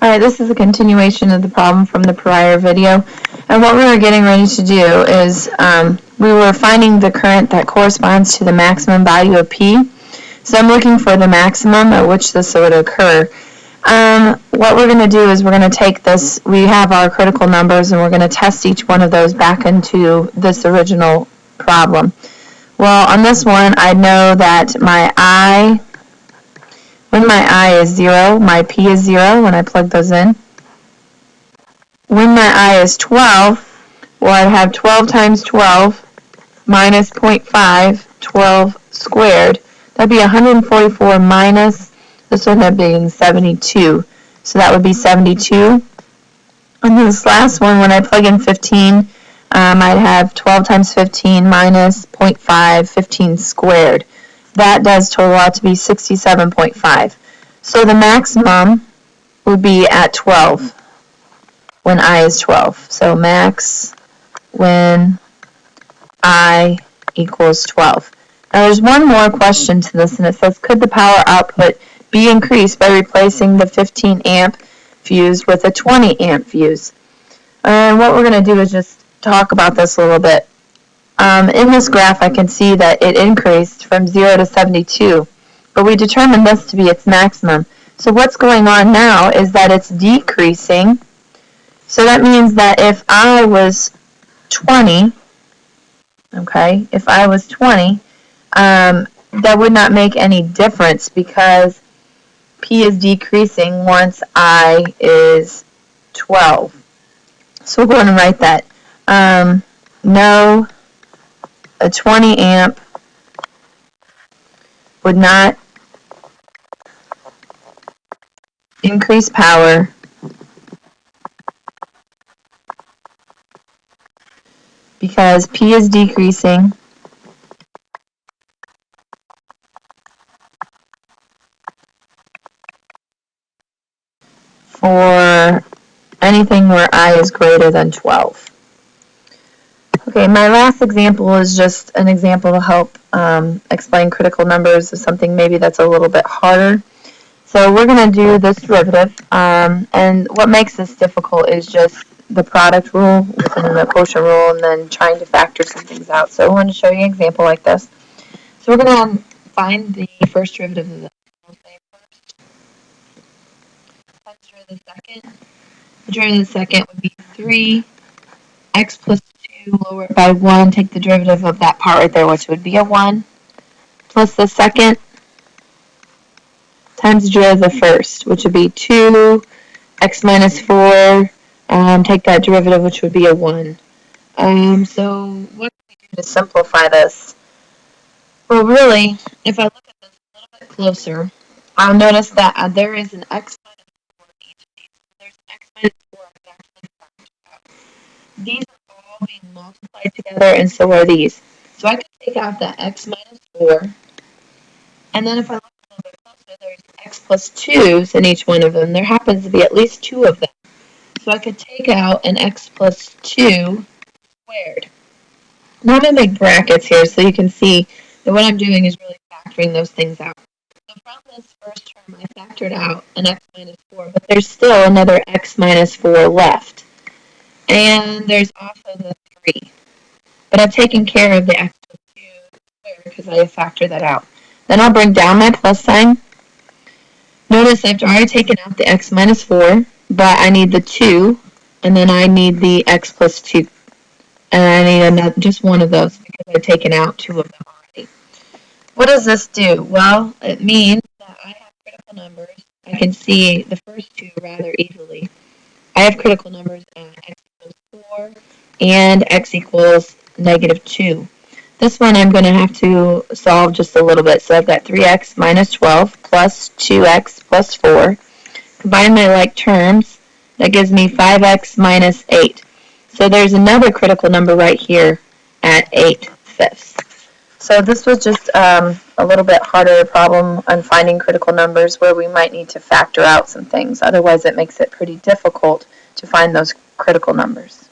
Alright, this is a continuation of the problem from the prior video. And what we were getting ready to do is we were finding the current that corresponds to the maximum value of P. So I'm looking for the maximum at which this would occur. What we're going to do is we're going to take this, we have our critical numbers, and we're going to test each one of those back into this original problem. Well, on this one, I know that when my I is 0, my P is 0 when I plug those in. When my I is 12, well, I have 12 times 12 minus 0.5, 12 squared. That'd be 144 minus, this would end up being 72. So that would be 72. And this last one, when I plug in 15, I'd have 12 times 15 minus 0.5, 15 squared. That does total out to be 67.5. So the maximum would be at 12 when I is 12. So max when I equals 12. Now there's one more question to this, and it says, could the power output be increased by replacing the 15 amp fuse with a 20 amp fuse? And what we're going to do is just talk about this a little bit. In this graph, I can see that it increased from 0 to 72, but we determined this to be its maximum. So what's going on now is that it's decreasing. So that means that if I was 20, okay, if I was 20, that would not make any difference because P is decreasing once I is 12. So we're going to write that. No, a 20 amp would not increase power because P is decreasing for anything where I is greater than 12. Okay, my last example is just an example to help explain critical numbers of something maybe that's a little bit harder. So we're going to do this derivative, and what makes this difficult is just the product rule within the quotient rule and then trying to factor some things out. So I want to show you an example like this. So we're going to find the first derivative of the the second. The derivative of the second would be 3x plus 2, lower it by 1, take the derivative of that part right there, which would be a 1, plus the second times the derivative of the first, which would be 2x minus 4, take that derivative, which would be a 1. So what can we do to simplify this? Well, really, if I look at this a little bit closer, I'll notice that there is an x minus 4 in each of these. There's an x minus 4 that's actually factored out. These are all being multiplied together, and so are these. So I could take out that x minus 4, and then if I look a little bit closer, there's x plus 2's in each one of them. There happens to be at least 2 of them. So I could take out an x plus 2 squared. Now I'm going to make brackets here so you can see that what I'm doing is really factoring those things out. So from this first term, I factored out an x minus 4, but there's still another x minus 4 left. And there's also the 3. But I've taken care of the x plus 2 squared because I have factored that out. Then I'll bring down my plus sign. Notice I've already taken out the x minus 4, but I need the 2, and then I need the x plus 2. And I need just one of those because I've taken out 2 of them already. What does this do? Well, it means that I have critical numbers. I can see the first 2 rather easily. I have critical numbers at x equals 4 and x equals negative 2. This one I'm going to have to solve just a little bit. So I've got 3x minus 12 plus 2x plus 4. Combine my like terms. That gives me 5x minus 8. So there's another critical number right here at 8/5. So this was just a little bit harder problem on finding critical numbers where we might need to factor out some things. Otherwise, it makes it pretty difficult to find those critical numbers.